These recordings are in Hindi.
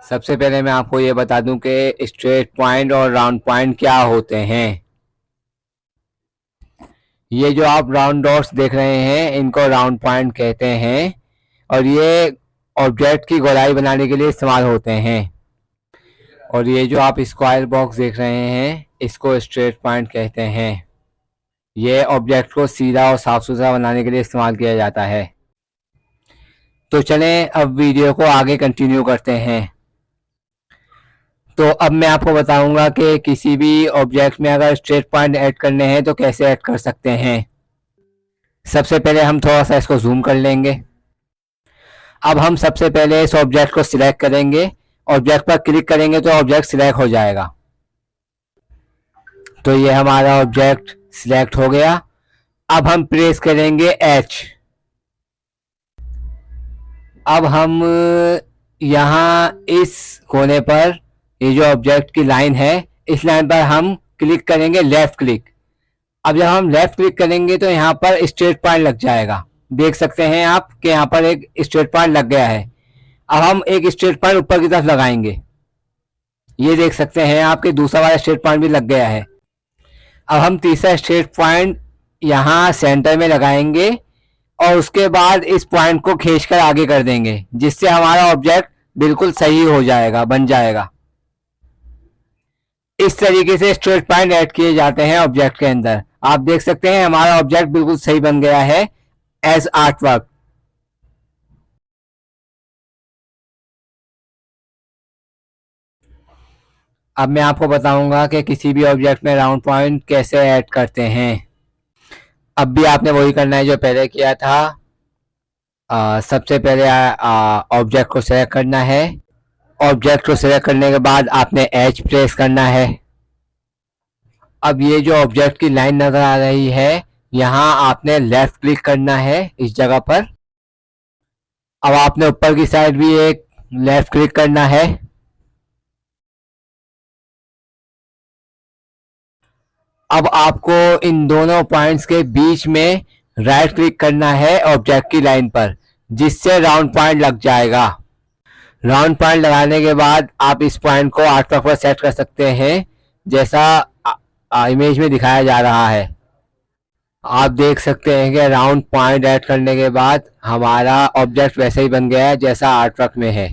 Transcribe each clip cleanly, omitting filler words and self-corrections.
सबसे पहले मैं आपको ये बता दूं कि स्ट्रेट पॉइंट और राउंड पॉइंट क्या होते हैं। ये जो आप राउंड डॉट्स देख रहे हैं इनको राउंड पॉइंट कहते हैं और ये ऑब्जेक्ट की गोलाई बनाने के लिए इस्तेमाल होते हैं। और ये जो आप स्क्वायर बॉक्स देख रहे हैं इसको स्ट्रेट पॉइंट कहते हैं। ये ऑब्जेक्ट को सीधा और साफ सुथरा बनाने के लिए इस्तेमाल किया जाता है। तो चलें अब वीडियो को आगे कंटिन्यू करते हैं। तो अब मैं आपको बताऊंगा कि किसी भी ऑब्जेक्ट में अगर स्ट्रेट पॉइंट ऐड करने हैं तो कैसे ऐड कर सकते हैं। सबसे पहले हम थोड़ा सा इसको जूम कर लेंगे। अब हम सबसे पहले इस ऑब्जेक्ट को सिलेक्ट करेंगे, ऑब्जेक्ट पर क्लिक करेंगे तो ऑब्जेक्ट सिलेक्ट हो जाएगा। तो ये हमारा ऑब्जेक्ट सिलेक्ट हो गया। अब हम प्रेस करेंगे H। अब हम यहाँ इस कोने पर ये जो ऑब्जेक्ट की लाइन है इस लाइन पर हम क्लिक करेंगे, लेफ्ट क्लिक। अब जब हम लेफ्ट क्लिक करेंगे तो यहाँ पर स्ट्रेट पॉइंट लग जाएगा। देख सकते हैं आप कि यहाँ पर एक स्ट्रेट पॉइंट लग गया है। अब हम एक स्ट्रेट पॉइंट ऊपर की तरफ लगाएंगे। ये देख सकते हैं आपके दूसरा वाला स्ट्रेट पॉइंट भी लग गया है। अब हम तीसरा स्ट्रेट पॉइंट यहाँ सेंटर में लगाएंगे और उसके बाद इस पॉइंट को खींचकर आगे कर देंगे, जिससे हमारा ऑब्जेक्ट बिल्कुल सही हो जाएगा, बन जाएगा। इस तरीके से स्ट्रेट पॉइंट ऐड किए जाते हैं ऑब्जेक्ट के अंदर। आप देख सकते हैं हमारा ऑब्जेक्ट बिल्कुल सही बन गया है एज आर्ट वर्क। अब मैं आपको बताऊंगा कि किसी भी ऑब्जेक्ट में राउंड पॉइंट कैसे ऐड करते हैं। अब भी आपने वही करना है जो पहले किया था। सबसे पहले ऑब्जेक्ट को सेलेक्ट करना है। ऑब्जेक्ट को सेलेक्ट करने के बाद आपने H प्रेस करना है। अब ये जो ऑब्जेक्ट की लाइन नजर आ रही है यहाँ आपने लेफ्ट क्लिक करना है इस जगह पर। अब आपने ऊपर की साइड भी एक लेफ्ट क्लिक करना है। अब आपको इन दोनों पॉइंट्स के बीच में राइट क्लिक करना है ऑब्जेक्ट की लाइन पर, जिससे राउंड पॉइंट लग जाएगा। राउंड पॉइंट लगाने के बाद आप इस पॉइंट को आर्टवर्क पर सेट कर सकते हैं, जैसा इमेज में दिखाया जा रहा है। आप देख सकते हैं कि राउंड पॉइंट ऐड करने के बाद हमारा ऑब्जेक्ट वैसे ही बन गया है जैसा आर्टवर्क में है।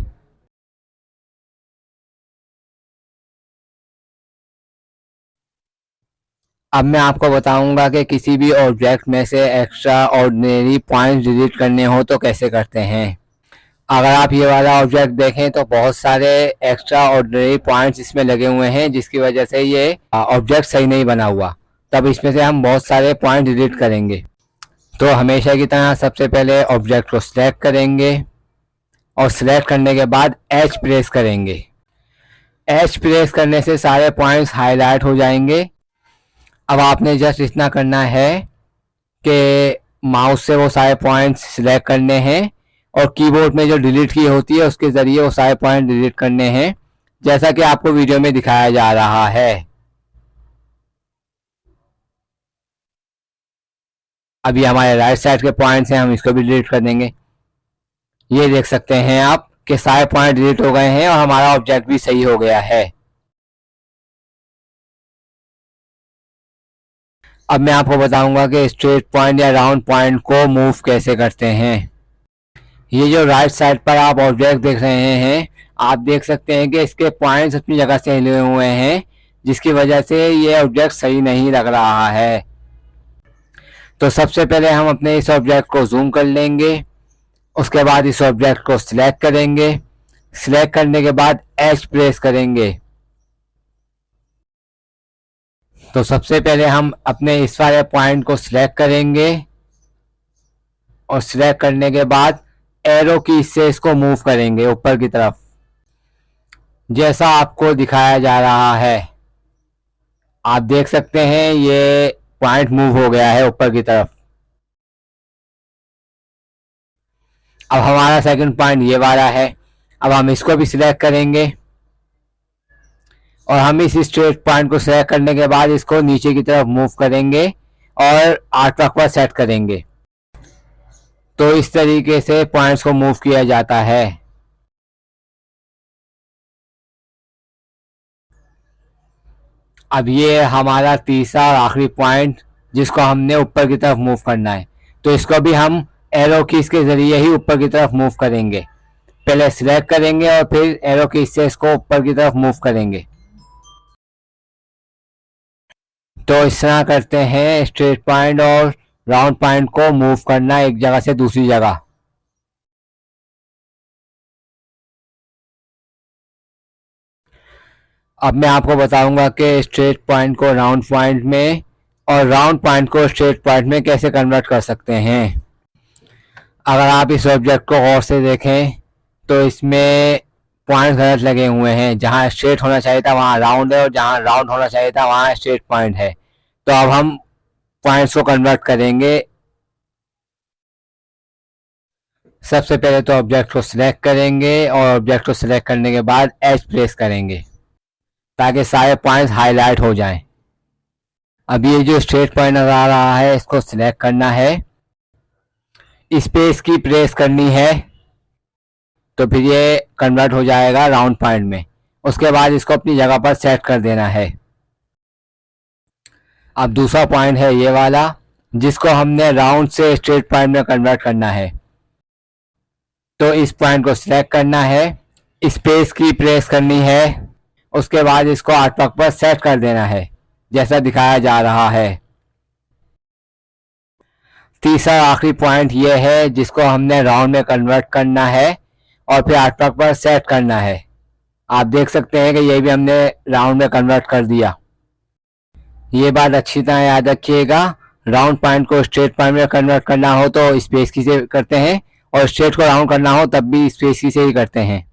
अब मैं आपको बताऊंगा कि किसी भी ऑब्जेक्ट में से एक्स्ट्रा ऑर्डिनरी पॉइंट डिलीट करने हो तो कैसे करते हैं। अगर आप ये वाला ऑब्जेक्ट देखें तो बहुत सारे एक्स्ट्रा ऑर्डिनरी पॉइंट्स इसमें लगे हुए हैं, जिसकी वजह से ये ऑब्जेक्ट सही नहीं बना हुआ। तब इसमें से हम बहुत सारे पॉइंट डिलीट करेंगे। तो हमेशा की तरह सबसे पहले ऑब्जेक्ट को सिलेक्ट करेंगे और सिलेक्ट करने के बाद H प्रेस करेंगे। H प्रेस करने से सारे पॉइंट्स हाईलाइट हो जाएंगे। अब आपने जस्ट इतना करना है कि माउस से वो सारे पॉइंट्स सिलेक्ट करने हैं और कीबोर्ड में जो डिलीट की होती है उसके ज़रिए वो सारे पॉइंट डिलीट करने हैं, जैसा कि आपको वीडियो में दिखाया जा रहा है। अभी हमारे राइट साइड के पॉइंट्स हैं, हम इसको भी डिलीट कर देंगे। ये देख सकते हैं आप कि सारे पॉइंट डिलीट हो गए हैं और हमारा ऑब्जेक्ट भी सही हो गया है। अब मैं आपको बताऊंगा कि स्ट्रेट पॉइंट या राउंड पॉइंट को मूव कैसे करते हैं। ये जो राइट साइड पर आप ऑब्जेक्ट देख रहे हैं, आप देख सकते हैं कि इसके पॉइंट्स अपनी जगह से हिले हुए हैं, जिसकी वजह से ये ऑब्जेक्ट सही नहीं लग रहा है। तो सबसे पहले हम अपने इस ऑब्जेक्ट को जूम कर लेंगे, उसके बाद इस ऑब्जेक्ट को सिलेक्ट करेंगे। सिलेक्ट करने के बाद H प्रेस करेंगे। तो सबसे पहले हम अपने इस वाले पॉइंट को सिलेक्ट करेंगे और सिलेक्ट करने के बाद एरो की से इसको मूव करेंगे ऊपर की तरफ, जैसा आपको दिखाया जा रहा है। आप देख सकते हैं ये पॉइंट मूव हो गया है ऊपर की तरफ। अब हमारा सेकंड पॉइंट ये वाला है। अब हम इसको भी सिलेक्ट करेंगे और हम इस स्ट्रेट पॉइंट को सिलेक्ट करने के बाद इसको नीचे की तरफ मूव करेंगे और आर्टवर्क पर सेट करेंगे। तो इस तरीके से पॉइंट्स को मूव किया जाता है। अब ये हमारा तीसरा और आखिरी पॉइंट जिसको हमने ऊपर की तरफ मूव करना है, तो इसको भी हम एरो कीज के ज़रिए ही ऊपर की तरफ मूव करेंगे। पहले सिलेक्ट करेंगे और फिर एरो कीज से इसको ऊपर की तरफ मूव करेंगे। तो इस तरह करते हैं स्ट्रेट पॉइंट और राउंड पॉइंट को मूव करना एक जगह से दूसरी जगह। अब मैं आपको बताऊंगा कि स्ट्रेट पॉइंट को राउंड पॉइंट में और राउंड पॉइंट को स्ट्रेट पॉइंट में कैसे कन्वर्ट कर सकते हैं। अगर आप इस ऑब्जेक्ट को गौर से देखें तो इसमें पॉइंट गलत लगे हुए हैं। जहां स्ट्रेट होना चाहिए था वहां राउंड है और जहां राउंड होना चाहिए था वहां स्ट्रेट पॉइंट है। तो अब हम पॉइंट्स को कन्वर्ट करेंगे। सबसे पहले तो ऑब्जेक्ट को सिलेक्ट करेंगे और ऑब्जेक्ट को सिलेक्ट करने के बाद एज प्रेस करेंगे ताकि सारे पॉइंट्स हाईलाइट हो जाएं। अब ये जो स्ट्रेट पॉइंट नजर आ रहा है इसको सिलेक्ट करना है, स्पेस की प्रेस करनी है तो फिर ये कन्वर्ट हो जाएगा राउंड पॉइंट में। उसके बाद इसको अपनी जगह पर सेट कर देना है। अब दूसरा पॉइंट है ये वाला जिसको हमने राउंड से स्ट्रेट पॉइंट में कन्वर्ट करना है। तो इस पॉइंट को सिलेक्ट करना है, स्पेस की प्रेस करनी है, उसके बाद इसको आर्टवर्क पर सेट कर देना है जैसा दिखाया जा रहा है। तीसरा आखिरी पॉइंट ये है जिसको हमने राउंड में कन्वर्ट करना है और फिर आर्टवर्क पर सेट करना है। आप देख सकते हैं कि ये भी हमने राउंड में कन्वर्ट कर दिया। ये बात अच्छी तरह याद रखिएगा, राउंड पॉइंट को स्ट्रेट पॉइंट में कन्वर्ट करना हो तो स्पेस की से करते हैं और स्ट्रेट को राउंड करना हो तब भी स्पेस की से ही करते हैं।